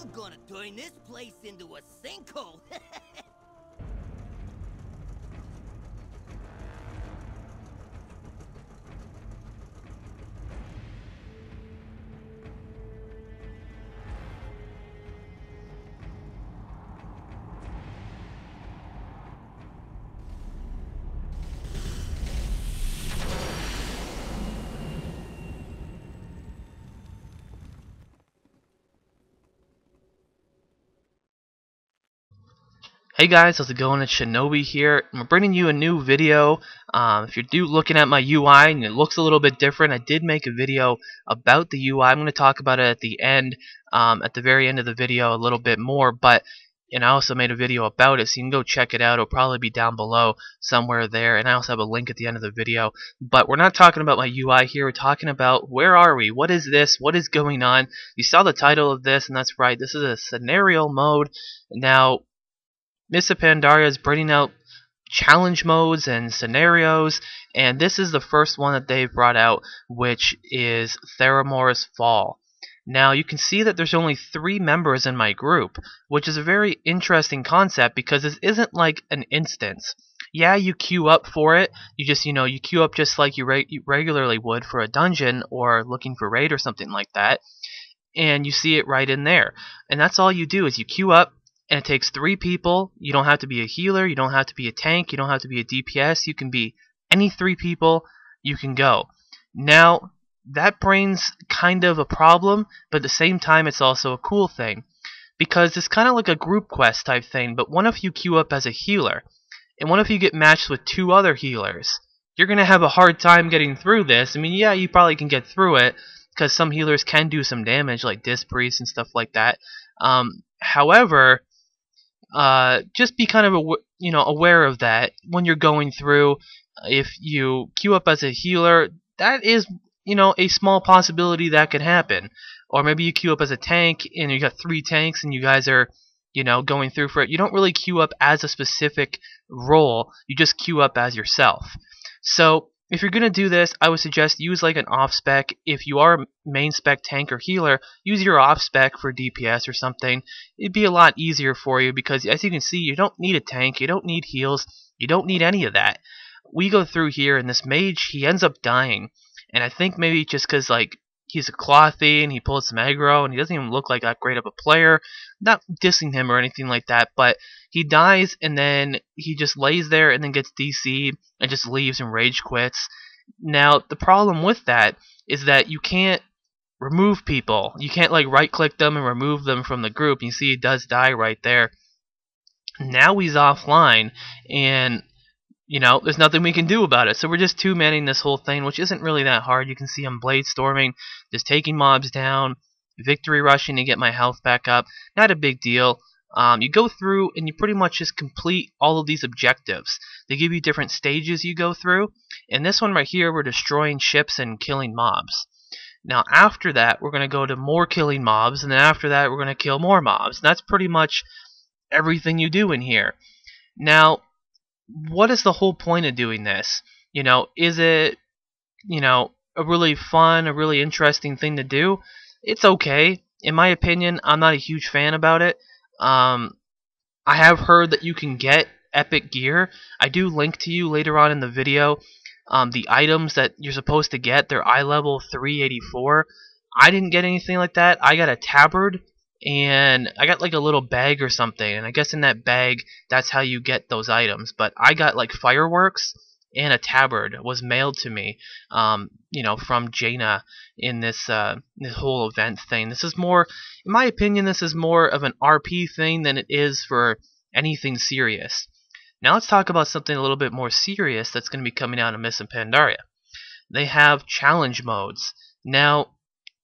We're gonna turn this place into a sinkhole. Hey guys, how's it going? It's Shinobi here, and we're bringing you a new video. If you're looking at my UI and it looks a little bit different, I did make a video about the UI. I'm going to talk about it at the end, at the very end of the video a little bit more, but I also made a video about it, so you can go check it out. It'll probably be down below somewhere there, and I also have a link at the end of the video. But we're not talking about my UI here. We're talking about where are we? What is this? What is going on? You saw the title of this, and that's right. This is a scenario mode. Now, Mists of Pandaria is bringing out challenge modes and scenarios, and this is the first one that they've brought out, which is Theramore's Fall. Now you can see that there's only 3 members in my group, which is a very interesting concept because this isn't like an instance. Yeah, you queue up for it. You just, you queue up just like you regularly would for a dungeon or looking for raid or something like that, and you see it right in there. And that's all you do is you queue up. And it takes 3 people. You don't have to be a healer, you don't have to be a tank, you don't have to be a DPS, you can be any 3 people, you can go. Now, that brings kind of a problem, but at the same time it's also a cool thing. Because it's kind of like a group quest type thing, but what if you queue up as a healer? And what if you get matched with 2 other healers? You're going to have a hard time getting through this. I mean, yeah, you probably can get through it, because some healers can do some damage, like Disc Priest and stuff like that. However, just be kind of aware of that when you're going through. If you queue up as a healer, that is a small possibility that could happen. Or maybe you queue up as a tank and you got 3 tanks and you guys are going through for it. You don't really queue up as a specific role, you just queue up as yourself. So if you're going to do this, I would suggest use like an off-spec. If you are a main spec tank or healer, use your off-spec for DPS or something. It'd be a lot easier for you because, as you can see, you don't need a tank, you don't need heals, you don't need any of that. We go through here, and this mage, he ends up dying. And I think maybe just because, like, he's a clothy and he pulls some aggro and he doesn't even look like that great of a player. Not dissing him or anything like that, but he dies and then he just lays there and then gets DC'd and just leaves and rage quits. Now, the problem with that is that you can't remove people. You can't like right click them and remove them from the group. You see he does die right there. Now he's offline and there's nothing we can do about it. So we're just 2-manning this whole thing, which isn't really that hard. You can see I'm blade storming, just taking mobs down, victory rushing to get my health back up. Not a big deal. You go through and you pretty much just complete all of these objectives. They give you different stages you go through. And this one right here, we're destroying ships and killing mobs. Now after that, we're going to go to more killing mobs, and then after that, we're going to kill more mobs. And that's pretty much everything you do in here. Now, what is the whole point of doing this? Is it, a really fun, a really interesting thing to do? It's okay. In my opinion, I'm not a huge fan about it. I have heard that you can get epic gear. I do link to you later on in the video the items that you're supposed to get. They're eye level 384. I didn't get anything like that. I got a tabard, and I got like a little bag or something, and I guess in that bag that's how you get those items. But I got like fireworks and a tabard was mailed to me from Jaina in this whole event thing. This is more, in my opinion, this is more of an RP thing than it is for anything serious. Now let's talk about something a little bit more serious that's going to be coming out of Mists of Pandaria. They have challenge modes. Now,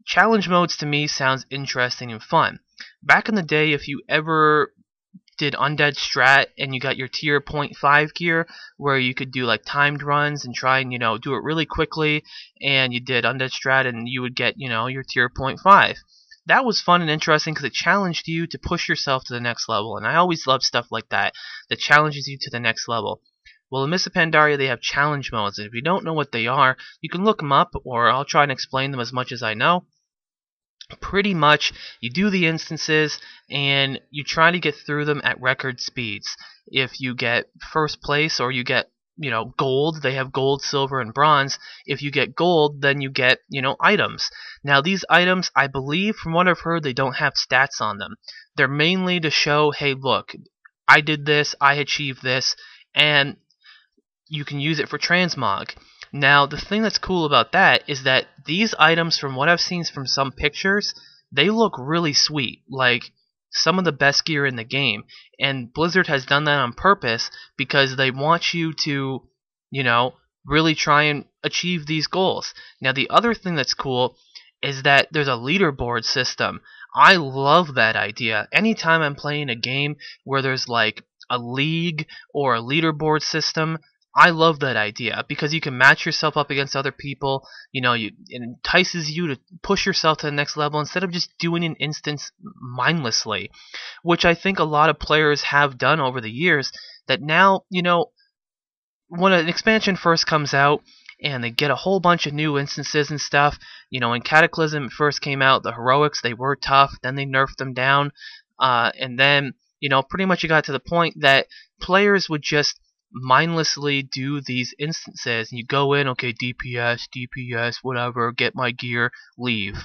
challenge modes to me sounds interesting and fun. Back in the day, if you ever did Undead Strat and you got your tier 0.5 gear, where you could do like timed runs and try and do it really quickly, and you did Undead Strat and you would get your tier 0.5. That was fun and interesting because it challenged you to push yourself to the next level, and I always love stuff like that challenges you to the next level. Well, in Mists of Pandaria, they have challenge modes, and if you don't know what they are, you can look them up, or I'll try and explain them as much as I know. Pretty much, you do the instances and you try to get through them at record speeds. If you get first place or you get, gold, they have gold, silver, and bronze. If you get gold, then you get, items. Now, these items, I believe, from what I've heard, they don't have stats on them. They're mainly to show, hey, look, I did this, I achieved this, and you can use it for transmog. Now, the thing that's cool about that is that these items, from what I've seen from some pictures, they look really sweet, like some of the best gear in the game. And Blizzard has done that on purpose because they want you to, really try and achieve these goals. Now, the other thing that's cool is that there's a leaderboard system. I love that idea. Anytime I'm playing a game where there's like a league or a leaderboard system, I love that idea because you can match yourself up against other people. It entices you to push yourself to the next level instead of just doing an instance mindlessly, which I think a lot of players have done over the years. That now, when an expansion first comes out and they get a whole bunch of new instances and stuff, when Cataclysm first came out, the heroics, they were tough, then they nerfed them down, and then, pretty much it got to the point that players would just mindlessly do these instances, and you go in, okay, DPS, whatever, get my gear, leave.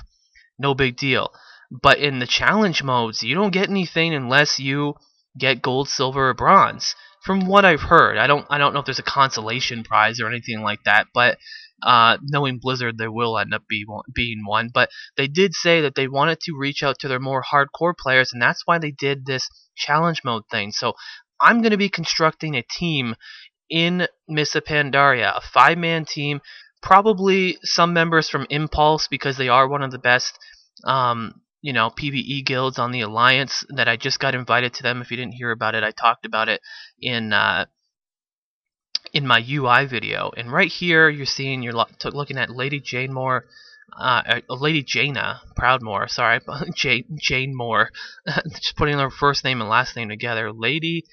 No big deal. But in the challenge modes, you don't get anything unless you get gold, silver, or bronze. From what I've heard, I don't know if there's a consolation prize or anything like that, but knowing Blizzard, there will end up being one. But they did say that they wanted to reach out to their more hardcore players, and that's why they did this challenge mode thing. So I'm going to be constructing a team in Mists of Pandaria, a 5-man team, probably some members from Impulse because they are one of the best, PvE guilds on the Alliance. That I just got invited to them. If you didn't hear about it, I talked about it in my UI video. And right here, you're looking at Lady Janemore. Lady Jaina Proudmore, sorry, Jane Moore, just putting her first name and last name together, Lady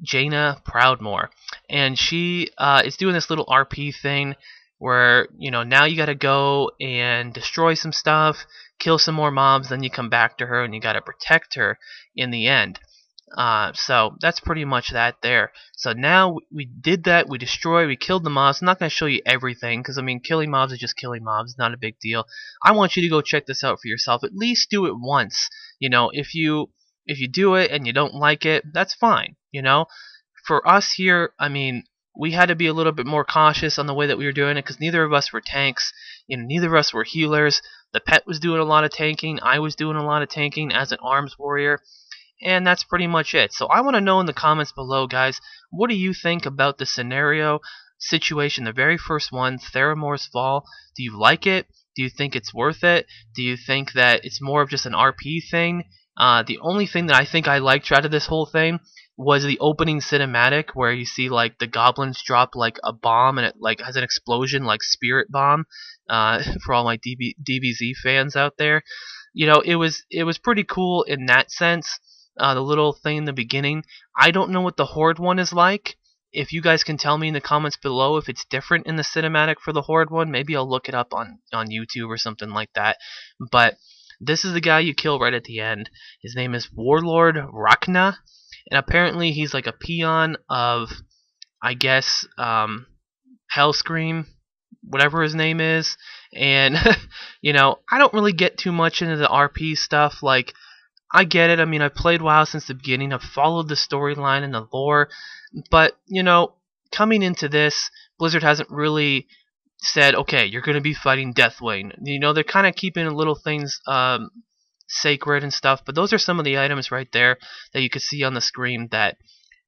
Jaina Proudmore, and she is doing this little RP thing where, now you gotta go and destroy some stuff, kill some more mobs, then you come back to her and you gotta protect her in the end. So that's pretty much that there. So now we did that, we killed the mobs. I'm not going to show you everything because, killing mobs is just killing mobs, it's not a big deal. I want you to go check this out for yourself. At least do it once. If you do it and you don't like it, that's fine. For us here, we had to be a little bit more cautious on the way that we were doing it because neither of us were tanks. Neither of us were healers. The pet was doing a lot of tanking. I was doing a lot of tanking as an arms warrior. And that's pretty much it. So I want to know in the comments below, guys, what do you think about the scenario situation, the very first one, Theramore's Fall? Do you like it? Do you think it's worth it? Do you think that it's more of just an RP thing? The only thing that I think I liked out of this whole thing was the opening cinematic where you see like the goblins drop like a bomb and it like has an explosion like Spirit Bomb. For all my DBZ fans out there, it was pretty cool in that sense. The little thing in the beginning. I don't know what the Horde one is like. If you guys can tell me in the comments below if it's different in the cinematic for the Horde one, maybe I'll look it up on YouTube or something like that. But this is the guy you kill right at the end. His name is Warlord Rachna, and apparently he's like a peon of, I guess, Hellscream, whatever his name is. And I don't really get too much into the RP stuff. Like, I get it. I've played WoW since the beginning. I've followed the storyline and the lore. But, coming into this, Blizzard hasn't really said, okay, you're going to be fighting Deathwing. They're kind of keeping little things sacred and stuff. But those are some of the items right there that you can see on the screen that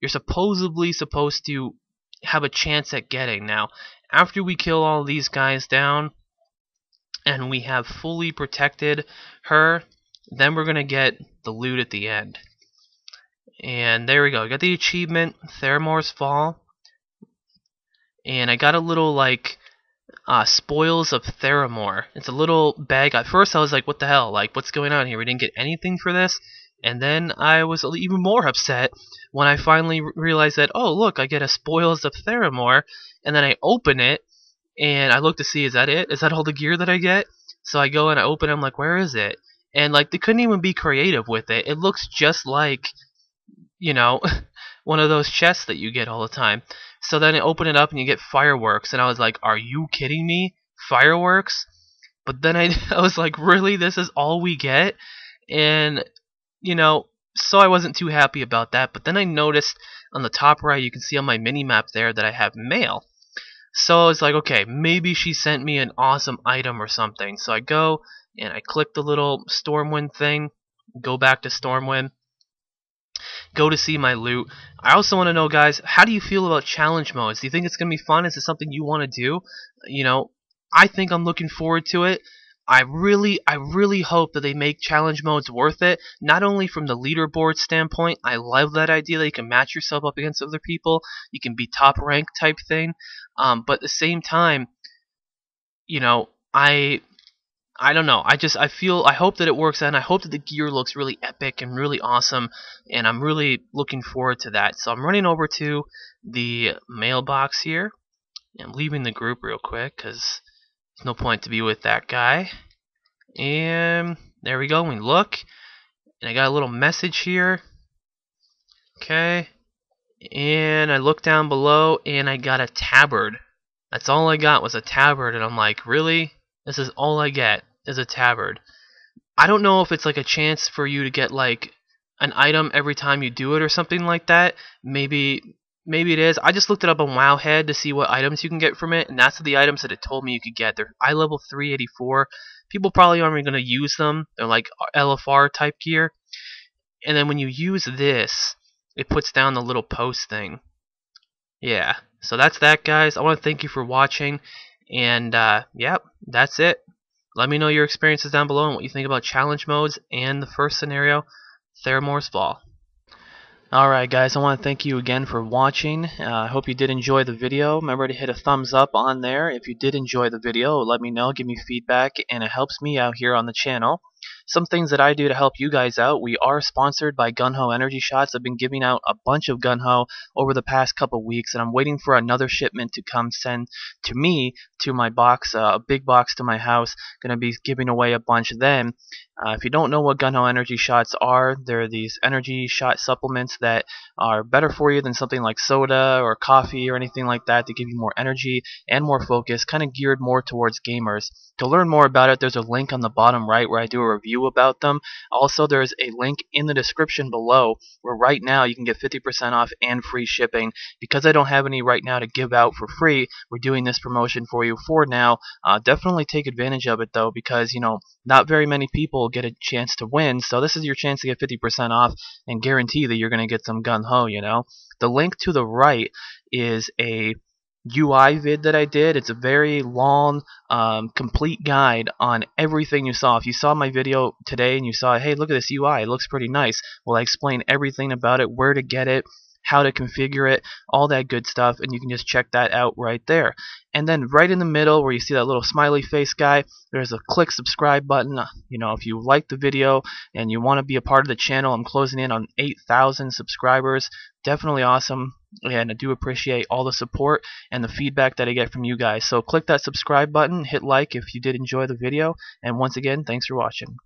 you're supposedly supposed to have a chance at getting. Now, after we kill all these guys down and we have fully protected her, then we're going to get the loot at the end. And there we go. I got the achievement, Theramore's Fall. And I got a little, like, Spoils of Theramore. It's a little bag. At first I was like, what the hell? Like, what's going on here? We didn't get anything for this? And then I was even more upset when I finally realized that, oh, look, I get a Spoils of Theramore. And then I open it, and I look to see, is that it? Is that all the gear that I get? So I go and I open it, I'm like, where is it? And like they couldn't even be creative with it. It looks just like, you know, one of those chests that you get all the time. So then I open it up and you get fireworks, and I was like, are you kidding me? Fireworks? But then I was like, really? This is all we get? And, you know, so I wasn't too happy about that. But then I noticed on the top right, you can see on my mini map there that I have mail. So I was like, okay, maybe she sent me an awesome item or something. So I go and I click the little Stormwind thing, go back to Stormwind, go to see my loot. I also want to know, guys, how do you feel about challenge modes? Do you think it's going to be fun? Is it something you want to do? You know, I think I'm looking forward to it. I really hope that they make challenge modes worth it. Not only from the leaderboard standpoint, I love that idea that you can match yourself up against other people. You can be top rank type thing. But at the same time, you know, I don't know. I hope that it works out, and I hope that the gear looks really epic and really awesome, and I'm really looking forward to that. So I'm running over to the mailbox here. I'm leaving the group real quick because there's no point to be with that guy. And there we go. We look, and I got a little message here. Okay. And I look down below, and I got a tabard. That's all I got was a tabard, and I'm like, really? This is all I get is a tabard. I don't know if it's like a chance for you to get like an item every time you do it or something like that. Maybe it is. I just looked it up on Wowhead to see what items you can get from it, and that's the items that it told me you could get. They're eye level 384. People probably aren't even going to use them. They're like LFR type gear. And then when you use this, it puts down the little post thing. Yeah. So that's that, guys. I want to thank you for watching. And, yep, that's it. Let me know your experiences down below and what you think about challenge modes and the first scenario, Theramore's Fall. Alright guys, I want to thank you again for watching. I hope you did enjoy the video. Remember to hit a thumbs up on there. If you did enjoy the video, let me know, give me feedback, and it helps me out here on the channel. Some things that I do to help you guys out. We are sponsored by Gung-Ho Energy Shots. I've been giving out a bunch of Gung-Ho over the past couple weeks, and I'm waiting for another shipment to come send to me, to my box, a big box to my house. Going to be giving away a bunch then. If you don't know what Gung-Ho Energy Shots are, they're these energy shot supplements that are better for you than something like soda or coffee or anything like that. They give you more energy and more focus, kind of geared more towards gamers. To learn more about it, there's a link on the bottom right where I do a review about them. Also, there's a link in the description below where right now you can get 50% off and free shipping. Because I don't have any right now to give out for free, we're doing this promotion for you for now. Definitely take advantage of it though, because you know, not very many people get a chance to win, so this is your chance to get 50% off and guarantee that you're going to get some gung-ho, you know. The link to the right is a UI vid that I did. It's a very long, complete guide on everything you saw. If you saw my video today and you saw, hey, look at this UI, it looks pretty nice. Well, I explain everything about it, where to get it, how to configure it, all that good stuff, and you can just check that out right there. And then right in the middle where you see that little smiley face guy, there's a click subscribe button. You know, if you like the video and you want to be a part of the channel, I'm closing in on 8,000 subscribers. Definitely awesome, and I do appreciate all the support and the feedback that I get from you guys. So click that subscribe button, hit like if you did enjoy the video, and once again, thanks for watching.